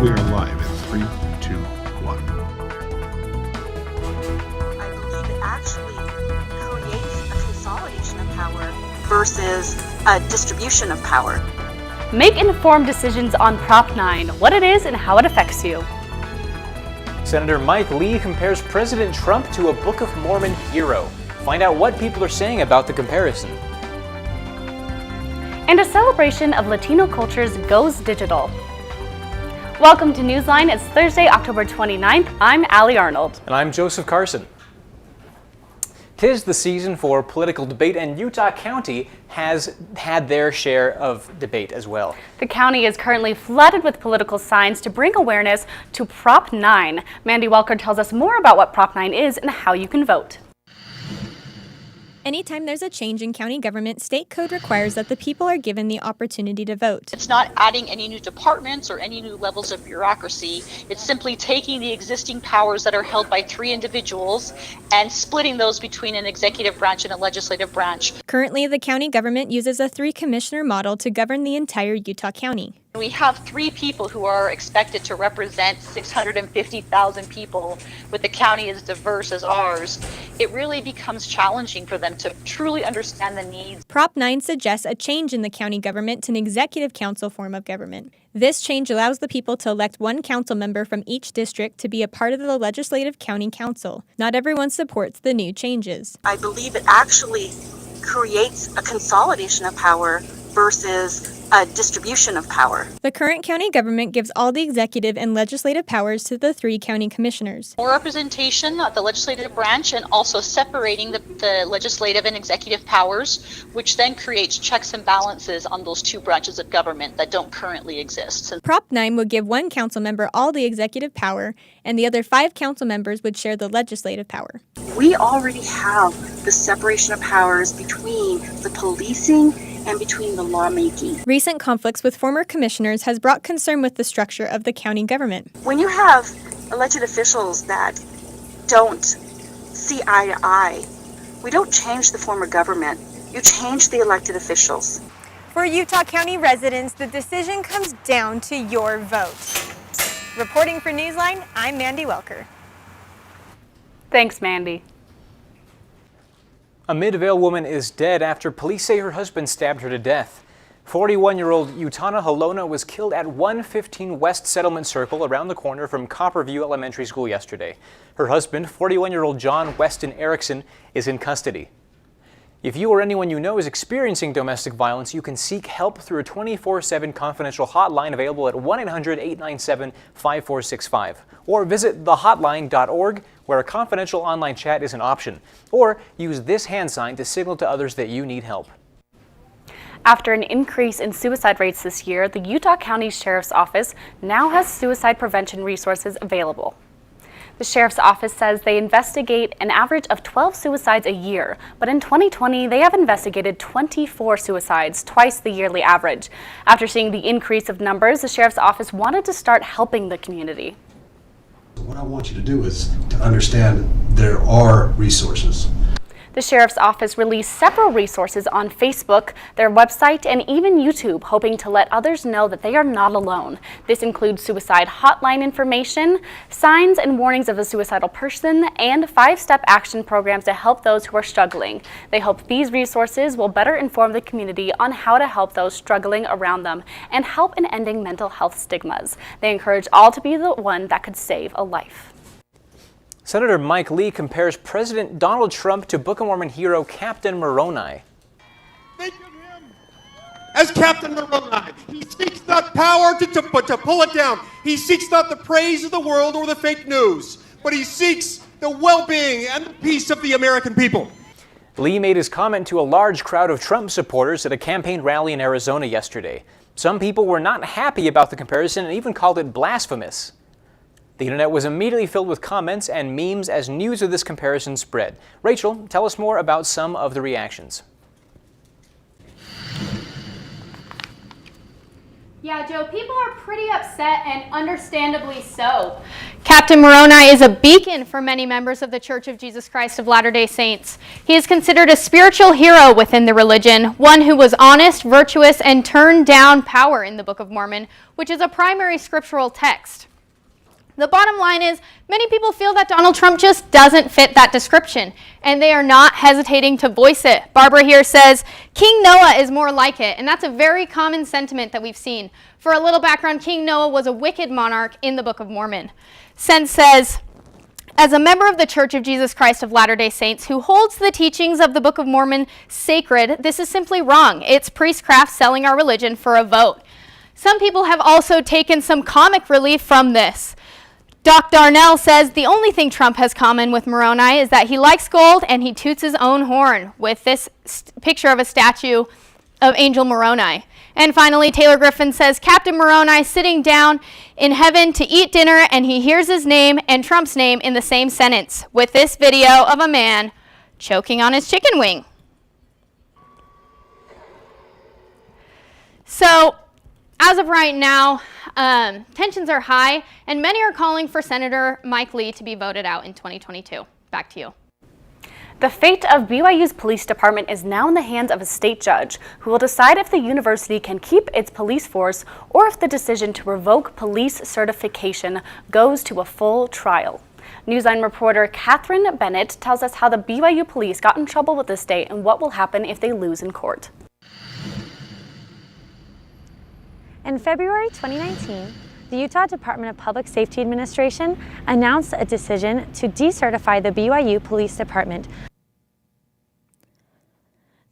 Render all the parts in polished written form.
We are live in 3, 2, 1. I believe it actually creates a consolidation of power versus a distribution of power. Make informed decisions on Prop 9, what it is and how it affects you. Senator Mike Lee compares President Trump to a Book of Mormon hero. Find out what people are saying about the comparison. And a celebration of Latino cultures goes digital. Welcome to NewsLine. It's Thursday, October 29th. I'm Allie Arnold. And I'm Joseph Carson. 'Tis the season for political debate, and Utah County has had their share of debate as well. The county is currently flooded with political signs to bring awareness to Prop 9. Mandy Welker tells us more about what Prop 9 is and how you can vote. Anytime there's a change in county government, state code requires that the people are given the opportunity to vote. It's not adding any new departments or any new levels of bureaucracy. It's simply taking the existing powers that are held by 3 individuals and splitting those between an executive branch and a legislative branch. Currently, the county government uses a 3-commissioner model to govern the entire Utah County. We have 3 people who are expected to represent 650,000 people, with the county as diverse as ours. It really becomes challenging for them to truly understand the needs. Prop 9 suggests a change in the county government to an executive council form of government. This change allows the people to elect 1 council member from each district to be a part of the legislative county council. Not everyone supports the new changes. I believe it actually creates a consolidation of power versus a distribution of power. The current county government gives all the executive and legislative powers to the 3 county commissioners. More representation at the legislative branch, and also separating the legislative and executive powers, which then creates checks and balances on those 2 branches of government that don't currently exist. Prop 9 would give 1 council member all the executive power, and the other 5 council members would share the legislative power. We already have the separation of powers between the policing and between the lawmaking. Recent conflicts with former commissioners has brought concern with the structure of the county government. When you have elected officials that don't see eye to eye, we don't change the form of government. You change the elected officials. For Utah County residents, the decision comes down to your vote. Reporting for NewsLine, I'm Mandy Welker. Thanks, Mandy. A Midvale woman is dead after police say her husband stabbed her to death. 41-year-old Utana Halona was killed at 115 West Settlement Circle around the corner from Copperview Elementary School yesterday. Her husband, 41-year-old John Weston Erickson, is in custody. If you or anyone you know is experiencing domestic violence, you can seek help through a 24/7 confidential hotline available at 1-800-897-5465. Or visit thehotline.org, where a confidential online chat is an option. Or use this hand sign to signal to others that you need help. After an increase in suicide rates this year, the Utah County Sheriff's Office now has suicide prevention resources available. The Sheriff's Office says they investigate an average of 12 suicides a year, but in 2020 they have investigated 24 suicides, twice the yearly average. After seeing the increase of numbers, the Sheriff's Office wanted to start helping the community. What I want you to do is to understand there are resources. The Sheriff's Office released several resources on Facebook, their website, and even YouTube, hoping to let others know that they are not alone. This includes suicide hotline information, signs and warnings of a suicidal person, and 5-step action programs to help those who are struggling. They hope these resources will better inform the community on how to help those struggling around them and help in ending mental health stigmas. They encourage all to be the one that could save a life. Senator Mike Lee compares President Donald Trump to Book of Mormon hero Captain Moroni. Think of him as Captain Moroni. He seeks not power to pull it down. He seeks not the praise of the world or the fake news, but he seeks the well-being and the peace of the American people. Lee made his comment to a large crowd of Trump supporters at a campaign rally in Arizona yesterday. Some people were not happy about the comparison and even called it blasphemous. The internet was immediately filled with comments and memes as news of this comparison spread. Rachel, tell us more about some of the reactions. Yeah, Joe, people are pretty upset, and understandably so. Captain Moroni is a beacon for many members of the Church of Jesus Christ of Latter-day Saints. He is considered a spiritual hero within the religion, one who was honest, virtuous, and turned down power in the Book of Mormon, which is a primary scriptural text. The bottom line is, many people feel that Donald Trump just doesn't fit that description, and they are not hesitating to voice it. Barbara here says, King Noah is more like it, and that's a very common sentiment that we've seen. For a little background, King Noah was a wicked monarch in the Book of Mormon. Sen says, as a member of the Church of Jesus Christ of Latter-day Saints who holds the teachings of the Book of Mormon sacred, this is simply wrong. It's priestcraft selling our religion for a vote. Some people have also taken some comic relief from this. Doc Darnell says the only thing Trump has common with Moroni is that he likes gold and he toots his own horn, with this picture of a statue of Angel Moroni. And finally, Taylor Griffin says Captain Moroni sitting down in heaven to eat dinner, and he hears his name and Trump's name in the same sentence, with this video of a man choking on his chicken wing. So, as of right now, tensions are high, and many are calling for Senator Mike Lee to be voted out in 2022. Back to you. The fate of BYU's police department is now in the hands of a state judge who will decide if the university can keep its police force or if the decision to revoke police certification goes to a full trial. NewsLine reporter Catherine Bennett tells us how the BYU police got in trouble with the state and what will happen if they lose in court. In February 2019, the Utah Department of Public Safety Administration announced a decision to decertify the BYU Police Department.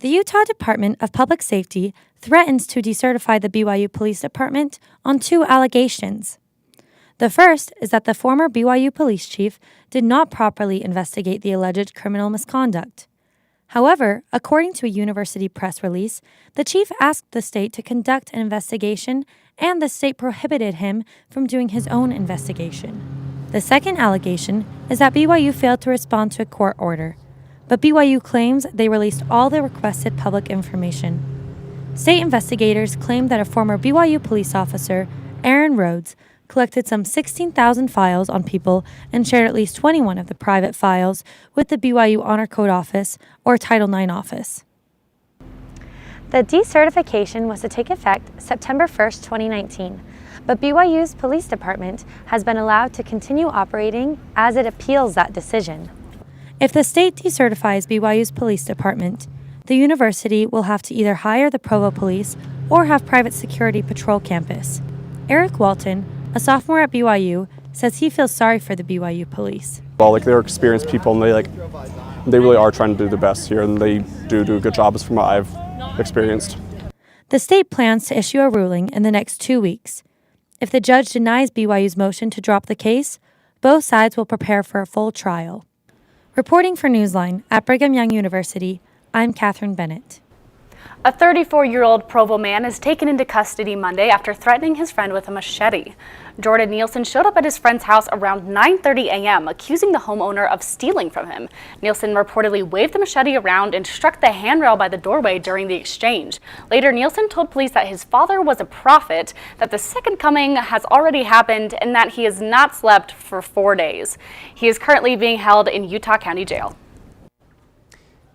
The Utah Department of Public Safety threatens to decertify the BYU Police Department on two allegations. The first is that the former BYU police chief did not properly investigate the alleged criminal misconduct. However, according to a university press release, the chief asked the state to conduct an investigation, and the state prohibited him from doing his own investigation. The second allegation is that BYU failed to respond to a court order, but BYU claims they released all the requested public information. State investigators claim that a former BYU police officer, Aaron Rhodes, collected some 16,000 files on people and shared at least 21 of the private files with the BYU Honor Code Office or Title IX office. The decertification was to take effect September 1st, 2019, but BYU's police department has been allowed to continue operating as it appeals that decision. If the state decertifies BYU's police department, the university will have to either hire the Provo Police or have private security patrol campus. Eric Walton, a sophomore at BYU, says he feels sorry for the BYU police. Well, they're experienced people, and they really are trying to do their best here, and they do a good job, as from what I've experienced. The state plans to issue a ruling in the next 2 weeks. If the judge denies BYU's motion to drop the case, both sides will prepare for a full trial. Reporting for NewsLine at Brigham Young University, I'm Catherine Bennett. A 34-year-old Provo man is taken into custody Monday after threatening his friend with a machete. Jordan Nielsen showed up at his friend's house around 9:30 a.m., accusing the homeowner of stealing from him. Nielsen reportedly waved the machete around and struck the handrail by the doorway during the exchange. Later, Nielsen told police that his father was a prophet, that the second coming has already happened, and that he has not slept for 4 days. He is currently being held in Utah County Jail.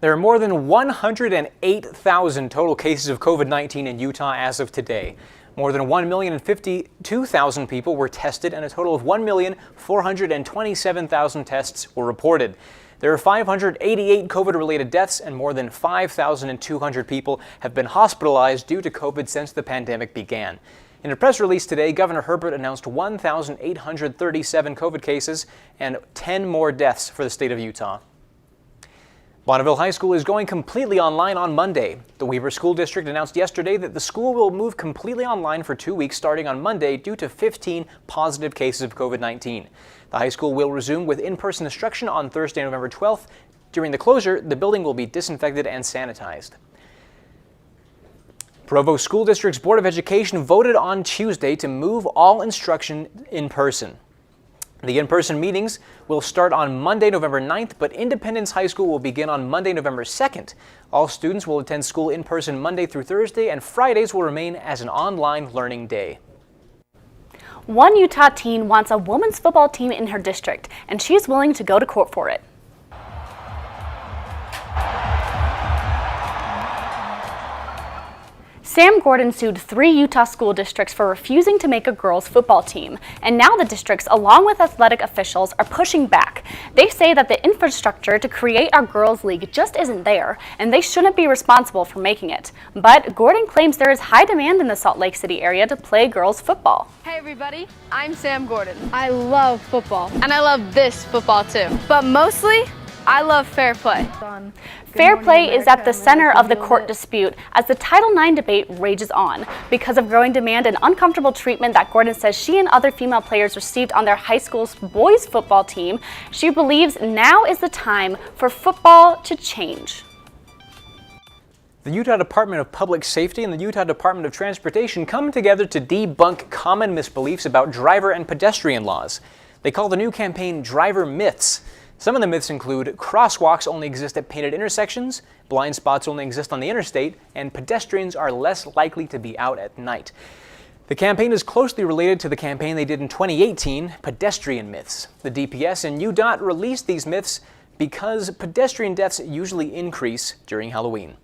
There are more than 108,000 total cases of COVID-19 in Utah as of today. More than 1,052,000 people were tested, and a total of 1,427,000 tests were reported. There are 588 COVID-related deaths, and more than 5,200 people have been hospitalized due to COVID since the pandemic began. In a press release today, Governor Herbert announced 1,837 COVID cases and 10 more deaths for the state of Utah. Bonneville High School is going completely online on Monday. The Weaver School District announced yesterday that the school will move completely online for 2 weeks starting on Monday due to 15 positive cases of COVID-19. The high school will resume with in-person instruction on Thursday, November 12th. During the closure, the building will be disinfected and sanitized. Provo School District's Board of Education voted on Tuesday to move all instruction in person. The in-person meetings will start on Monday, November 9th, but Independence High School will begin on Monday, November 2nd. All students will attend school in person Monday through Thursday, and Fridays will remain as an online learning day. One Utah teen wants a women's football team in her district, and she's willing to go to court for it. Sam Gordon sued 3 Utah school districts for refusing to make a girls' football team, and now the districts, along with athletic officials, are pushing back. They say that the infrastructure to create our girls' league just isn't there, and they shouldn't be responsible for making it. But Gordon claims there is high demand in the Salt Lake City area to play girls' football. Hey everybody, I'm Sam Gordon. I love football, and I love this football too. But mostly, I love fair play. Fair play is at the center of the court dispute as the Title IX debate rages on. Because of growing demand and uncomfortable treatment that Gordon says she and other female players received on their high school's boys football team, she believes now is the time for football to change. The Utah Department of Public Safety and the Utah Department of Transportation come together to debunk common misbeliefs about driver and pedestrian laws. They call the new campaign Driver Myths. Some of the myths include crosswalks only exist at painted intersections, blind spots only exist on the interstate, and pedestrians are less likely to be out at night. The campaign is closely related to the campaign they did in 2018, Pedestrian Myths. The DPS and UDOT released these myths because pedestrian deaths usually increase during Halloween.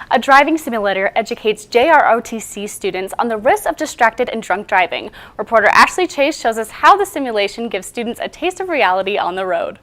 A driving simulator educates JROTC students on the risks of distracted and drunk driving. Reporter Ashley Chase shows us how the simulation gives students a taste of reality on the road.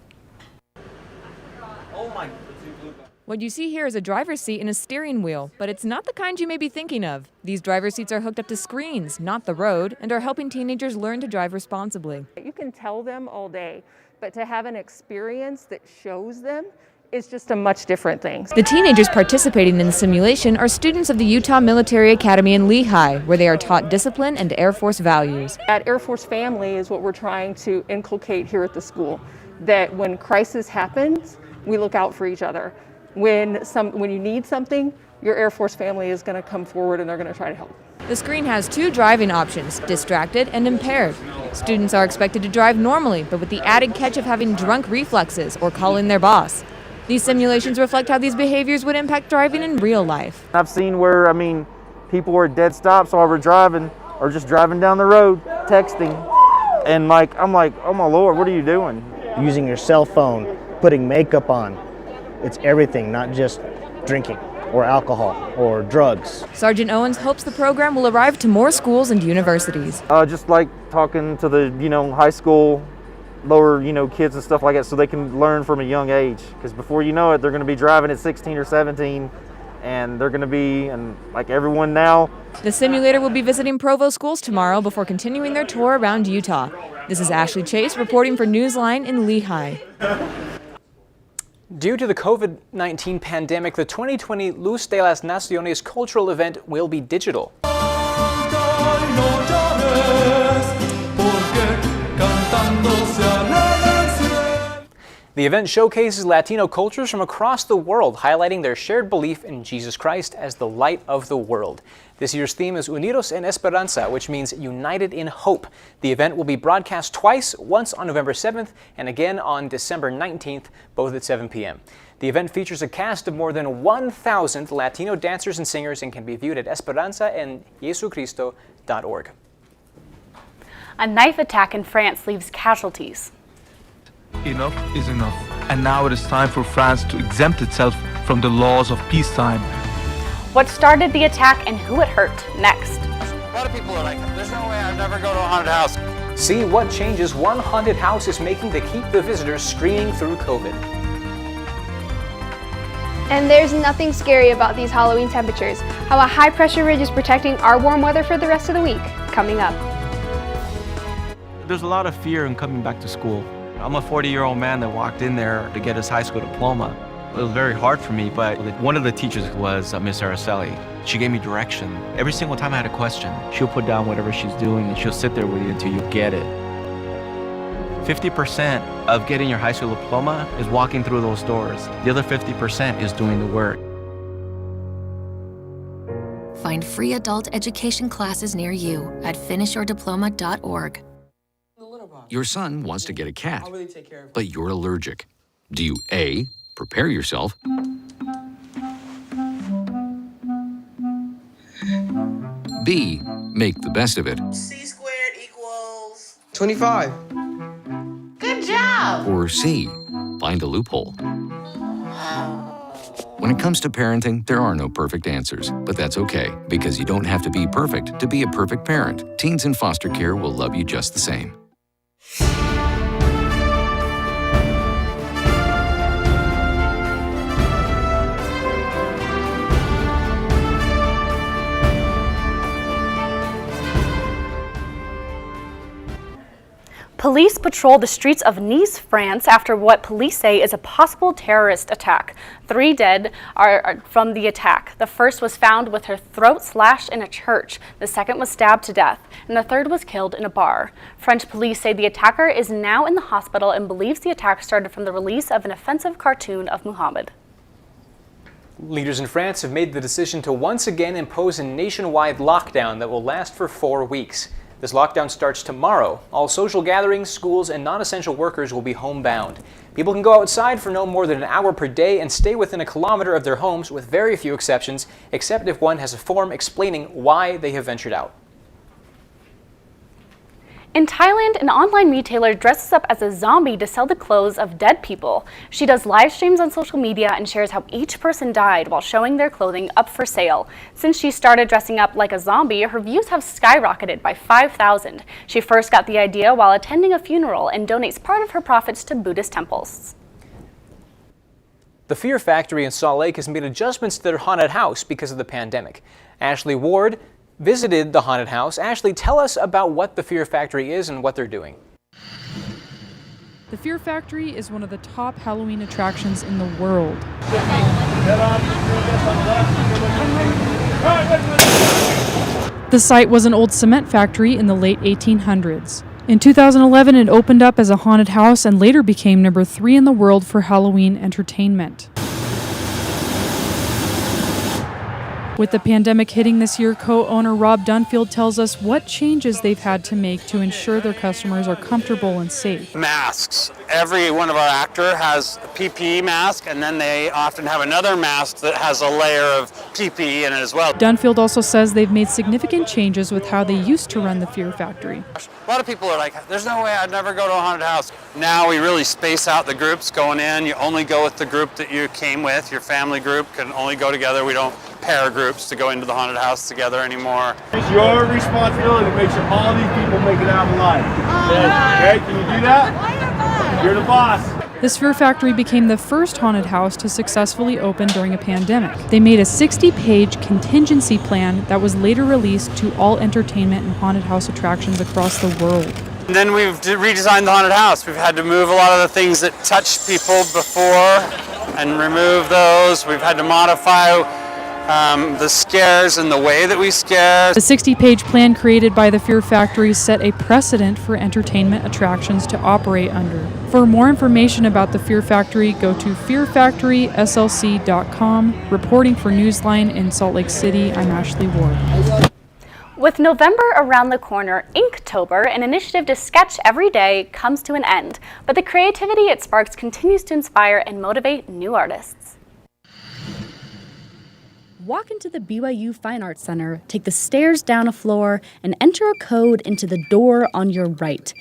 What you see here is a driver's seat and a steering wheel, but it's not the kind you may be thinking of. These driver's seats are hooked up to screens, not the road, and are helping teenagers learn to drive responsibly. You can tell them all day, but to have an experience that shows them is just a much different thing. The teenagers participating in the simulation are students of the Utah Military Academy in Lehigh, where they are taught discipline and Air Force values. That Air Force family is what we're trying to inculcate here at the school, that when crisis happens, we look out for each other. When you need something, your Air Force family is going to come forward and they're going to try to help. The screen has 2 driving options, distracted and impaired. Students are expected to drive normally, but with the added catch of having drunk reflexes or calling their boss. These simulations reflect how these behaviors would impact driving in real life. I've seen where, people were dead stops while we're driving or just driving down the road, texting. And I'm like, oh my Lord, what are you doing? Using your cell phone, putting makeup on. It's everything, not just drinking or alcohol or drugs. Sergeant Owens hopes the program will arrive to more schools and universities. Just like talking to the, high school, lower, kids and stuff like that so they can learn from a young age. Because before you know it, they're going to be driving at 16 or 17 and they're going to be, and like everyone now. The simulator will be visiting Provo schools tomorrow before continuing their tour around Utah. This is Ashley Chase reporting for NewsLine in Lehigh. Due to the COVID-19 pandemic, the 2020 Luz de las Naciones cultural event will be digital. The event showcases Latino cultures from across the world, highlighting their shared belief in Jesus Christ as the light of the world. This year's theme is Unidos en Esperanza, which means united in hope. The event will be broadcast twice, once on November 7th and again on December 19th, both at 7 p.m. The event features a cast of more than 1,000 Latino dancers and singers and can be viewed at Esperanza and Jesucristo.org. A knife attack in France leaves casualties. Enough is enough, and now it is time for France to exempt itself from the laws of peacetime. What started the attack and who it hurt? Next. A lot of people are like, there's no way I'd never go to a haunted house. See what changes one haunted house is making to keep the visitors screaming through COVID. And there's nothing scary about these Halloween temperatures. How a high pressure ridge is protecting our warm weather for the rest of the week. Coming up. There's a lot of fear in coming back to school. I'm a 40-year-old man that walked in there to get his high school diploma. It was very hard for me, but one of the teachers was Miss Araceli. She gave me direction. Every single time I had a question, she'll put down whatever she's doing and she'll sit there with you until you get it. 50% of getting your high school diploma is walking through those doors. The other 50% is doing the work. Find free adult education classes near you at finishyourdiploma.org. Your son wants to get a cat, but you're allergic. Do you A, prepare yourself, B, make the best of it, 25. Good job! Or C, find a loophole. When it comes to parenting, there are no perfect answers, but that's okay, because you don't have to be perfect to be a perfect parent. Teens in foster care will love you just the same. Police patrol the streets of Nice, France after what police say is a possible terrorist attack. 3 dead are from the attack. The first was found with her throat slashed in a church. The second was stabbed to death, and the third was killed in a bar. French police say the attacker is now in the hospital and believes the attack started from the release of an offensive cartoon of Muhammad. Leaders in France have made the decision to once again impose a nationwide lockdown that will last for 4 weeks. This lockdown starts tomorrow. All social gatherings, schools, and non-essential workers will be homebound. People can go outside for no more than an hour per day and stay within a kilometer of their homes with very few exceptions, except if one has a form explaining why they have ventured out. In Thailand, an online retailer dresses up as a zombie to sell the clothes of dead people. She does live streams on social media and shares how each person died while showing their clothing up for sale. Since she started dressing up like a zombie, her views have skyrocketed by 5,000. She first got the idea while attending a funeral and donates part of her profits to Buddhist temples. The Fear Factory in Salt Lake has made adjustments to their haunted house because of the pandemic. Ashley Ward visited the haunted house. Ashley, tell us about what the Fear Factory is and what they're doing. The Fear Factory is one of the top Halloween attractions in the world. The site was an old cement factory in the late 1800s. In 2011, it opened up as a haunted house and later became number 3 in the world for Halloween entertainment. With the pandemic hitting this year, co-owner Rob Dunfield tells us what changes they've had to make to ensure their customers are comfortable and safe. Masks. Every one of our actor has a PPE mask, and then they often have another mask that has a layer of PPE in it as well. Dunfield also says they've made significant changes with how they used to run the Fear Factory. A lot of people are like, there's no way I'd never go to a haunted house. Now we really space out the groups going in. You only go with the group that you came with. Your family group can only go together. We don't pair groups to go into the haunted house together anymore. It's your responsibility to make sure all these people make it out alive. Okay, can you do that? You're the boss. This Fear Factory became the first haunted house to successfully open during a pandemic. They made a 60-page contingency plan that was later released to all entertainment and haunted house attractions across the world. And then we've redesigned the haunted house. We've had to move a lot of the things that touched people before and remove those. We've had to modify the scares and the way that we scare. The 60-page plan created by the Fear Factory set a precedent for entertainment attractions to operate under. For more information about the Fear Factory, go to fearfactoryslc.com. Reporting for NewsLine in Salt Lake City, I'm Ashley Ward. With November around the corner, Inktober, an initiative to sketch every day, comes to an end. But the creativity it sparks continues to inspire and motivate new artists. Walk into the BYU Fine Arts Center, take the stairs down a floor, and enter a code into the door on your right.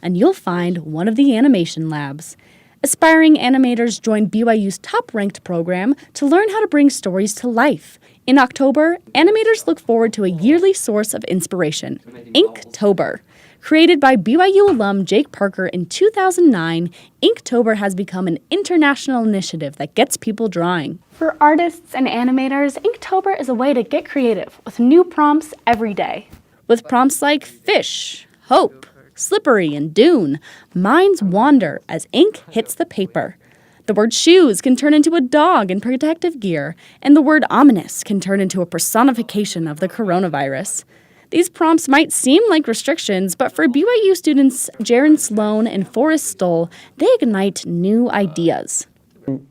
And you'll find one of the animation labs. Aspiring animators join BYU's top-ranked program to learn how to bring stories to life. In October, animators look forward to a yearly source of inspiration, Inktober. Created by BYU alum Jake Parker in 2009, Inktober has become an international initiative that gets people drawing. For artists and animators, Inktober is a way to get creative with new prompts every day. With prompts like fish, hope, slippery, and dune, minds wander as ink hits the paper. The word shoes can turn into a dog in protective gear, and the word ominous can turn into a personification of the coronavirus. These prompts might seem like restrictions, but for BYU students Jaron Sloan and Forrest Stoll, they ignite new ideas.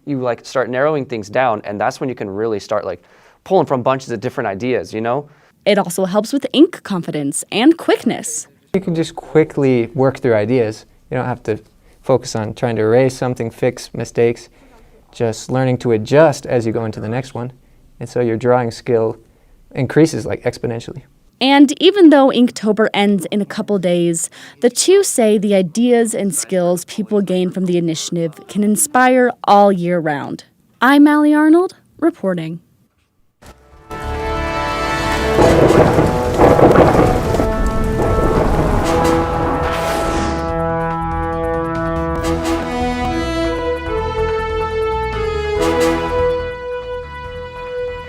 You start narrowing things down, and that's when you can really start pulling from bunches of different ideas, you know? It also helps with ink confidence and quickness. You can just quickly work through ideas. You don't have to focus on trying to erase something, fix mistakes, just learning to adjust as you go into the next one. And so your drawing skill increases exponentially. And even though Inktober ends in a couple days, the two say the ideas and skills people gain from the initiative can inspire all year round. I'm Allie Arnold, reporting.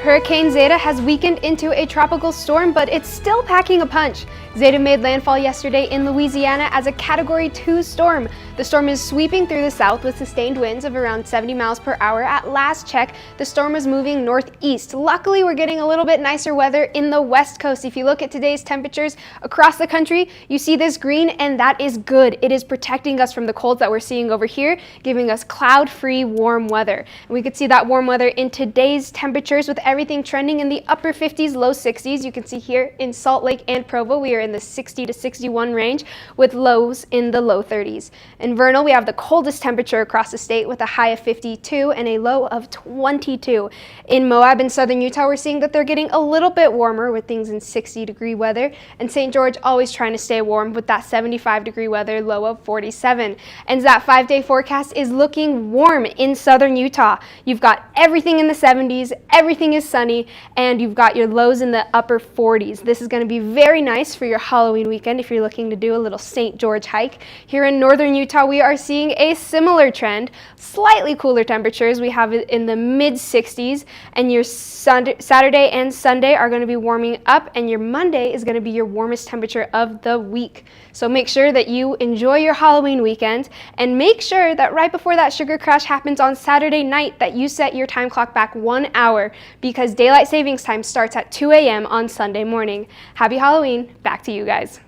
Hurricane Zeta has weakened into a tropical storm, but it's still packing a punch. Zeta made landfall yesterday in Louisiana as a Category 2 storm. The storm is sweeping through the south with sustained winds of around 70 miles per hour. At last check, the storm was moving northeast. Luckily, we're getting a little bit nicer weather in the west coast. If you look at today's temperatures across the country, you see this green, and that is good. It is protecting us from the colds that we're seeing over here, giving us cloud-free warm weather. And we could see that warm weather in today's temperatures with everything trending in the upper 50s, low 60s. You can see here in Salt Lake and Provo, we are in the 60 to 61 range with lows in the low 30s. In Vernal, we have the coldest temperature across the state with a high of 52 and a low of 22. In Moab and southern Utah, we're seeing that they're getting a little bit warmer with things in 60-degree weather. And St. George always trying to stay warm with that 75-degree weather, low of 47. And that 5-day forecast is looking warm in southern Utah. You've got everything in the 70s, everything is sunny, and you've got your lows in the upper 40s. This is going to be very nice for your Halloween weekend if you're looking to do a little St. George hike. Here in northern Utah, we are seeing a similar trend, slightly cooler temperatures. We have it in the mid-60s, and your Saturday and Sunday are going to be warming up, and your Monday is going to be your warmest temperature of the week. So make sure that you enjoy your Halloween weekend, and make sure that right before that sugar crash happens on Saturday night that you set your time clock back 1 hour, because daylight savings time starts at 2 a.m. on Sunday morning. Happy Halloween. Back to you guys.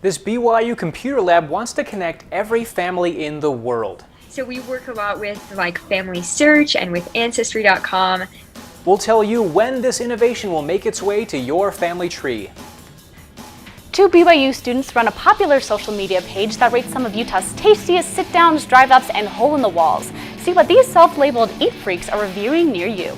This BYU computer lab wants to connect every family in the world. So we work a lot with like Family Search and with Ancestry.com. We'll tell you when this innovation will make its way to your family tree. Two BYU students run a popular social media page that rates some of Utah's tastiest sit-downs, drive-ups, and hole-in-the-walls. See what these self-labeled eat freaks are reviewing near you.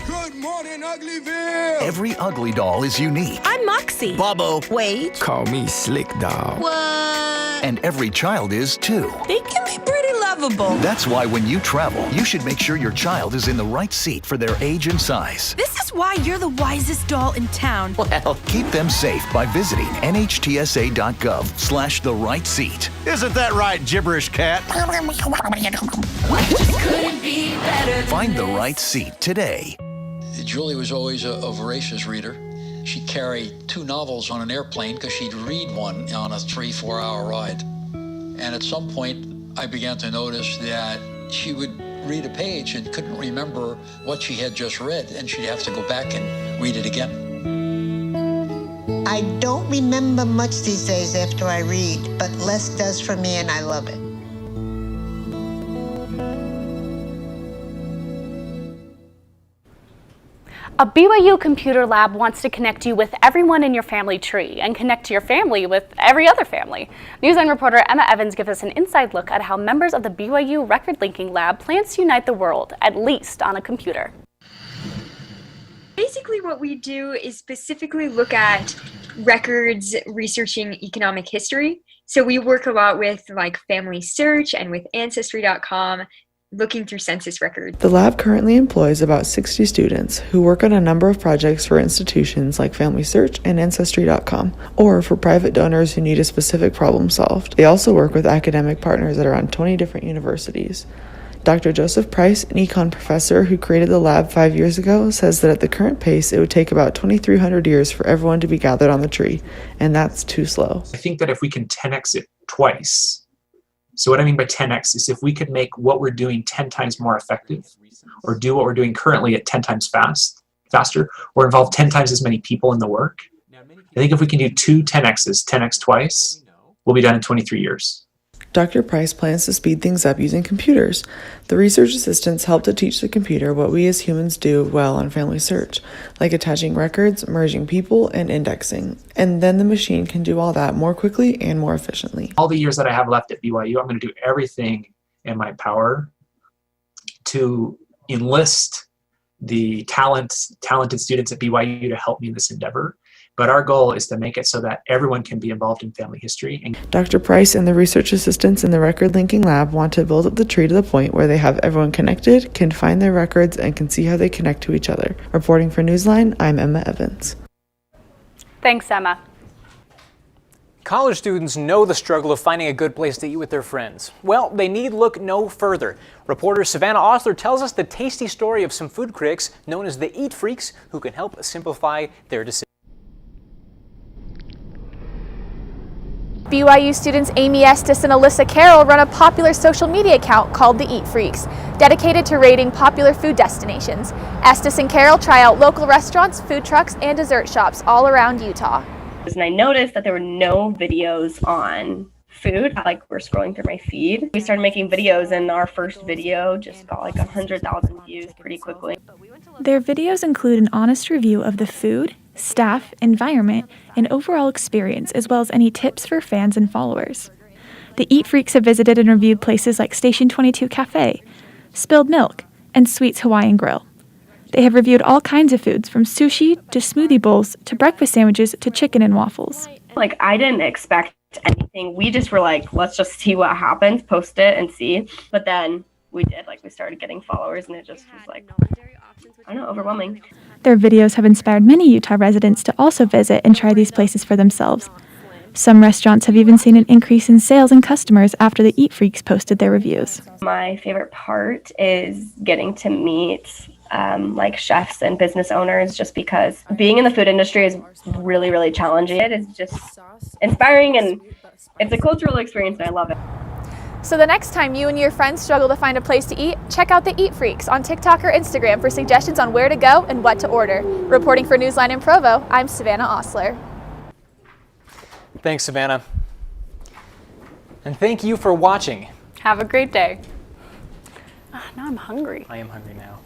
Good morning, Uglyville! Every ugly doll is unique. I'm Moxie. Bobo. Wait. Call me Slick Doll. What? And every child is too. They can be pretty lovable. That's why when you travel, you should make sure your child is in the right seat for their age and size. This is why you're the wisest doll in town. Well, keep them safe by visiting nhtsa.gov/the right seat. Isn't that right, gibberish cat? Just couldn't be better. Find the right seat today. Julie was always a voracious reader. She'd carry 2 novels on an airplane because she'd read one on a 3-4 hour ride. And at some point, I began to notice that she would read a page and couldn't remember what she had just read, and she'd have to go back and read it again. I don't remember much these days after I read, but less does for me, and I love it. A BYU computer lab wants to connect you with everyone in your family tree and connect your family with every other family. NewsLine reporter Emma Evans gives us an inside look at how members of the BYU record linking lab plans to unite the world, at least on a computer. Basically what we do is specifically look at records researching economic history. So we work a lot with like Family Search and with Ancestry.com, looking through census records. The lab currently employs about 60 students who work on a number of projects for institutions like Family Search and Ancestry.com, or for private donors who need a specific problem solved. They also work with academic partners at around 20 different universities. Dr. Joseph Price, an econ professor who created the lab 5 years ago, says that at the current pace, it would take about 2,300 years for everyone to be gathered on the tree, and that's too slow. I think that if we can 10x it twice, so what I mean by 10x is if we could make what we're doing 10 times more effective, or do what we're doing currently at 10 times faster, or involve 10 times as many people in the work, I think if we can do 2 10x's, 10x twice, we'll be done in 23 years. Dr. Price plans to speed things up using computers. The research assistants help to teach the computer what we as humans do well on Family Search, like attaching records, merging people, and indexing. And then the machine can do all that more quickly and more efficiently. All the years that I have left at BYU, I'm going to do everything in my power to enlist the talented students at BYU to help me in this endeavor. But our goal is to make it so that everyone can be involved in family history. And Dr. Price and the research assistants in the record linking lab want to build up the tree to the point where they have everyone connected, can find their records, and can see how they connect to each other. Reporting for NewsLine, I'm Emma Evans. Thanks, Emma. College students know the struggle of finding a good place to eat with their friends. Well, they need look no further. Reporter Savannah Osler tells us the tasty story of some food critics known as the Eat Freaks who can help simplify their decisions. BYU students Amy Estes and Alyssa Carroll run a popular social media account called The Eat Freaks, dedicated to rating popular food destinations. Estes and Carroll try out local restaurants, food trucks, and dessert shops all around Utah. And I noticed that there were no videos on food. Like, we're scrolling through my feed. We started making videos, and our first video just got like 100,000 views pretty quickly. Their videos include an honest review of the food, staff, environment, and overall experience, as well as any tips for fans and followers. The Eat Freaks have visited and reviewed places like Station 22 Cafe, Spilled Milk, and Sweets Hawaiian Grill. They have reviewed all kinds of foods, from sushi to smoothie bowls to breakfast sandwiches to chicken and waffles. Like, I didn't expect anything. We just were like, let's just see what happens, post it and see. But then we did, like, we started getting followers, and it just was like, I don't know, overwhelming. Their videos have inspired many Utah residents to also visit and try these places for themselves. Some restaurants have even seen an increase in sales and customers after the Eat Freaks posted their reviews. My favorite part is getting to meet like chefs and business owners, just because being in the food industry is really, really challenging. It is just inspiring, and it's a cultural experience, and I love it. So the next time you and your friends struggle to find a place to eat, check out the Eat Freaks on TikTok or Instagram for suggestions on where to go and what to order. Reporting for NewsLine in Provo, I'm Savannah Osler. Thanks, Savannah. And thank you for watching. Have a great day. Now I'm hungry. I am hungry now.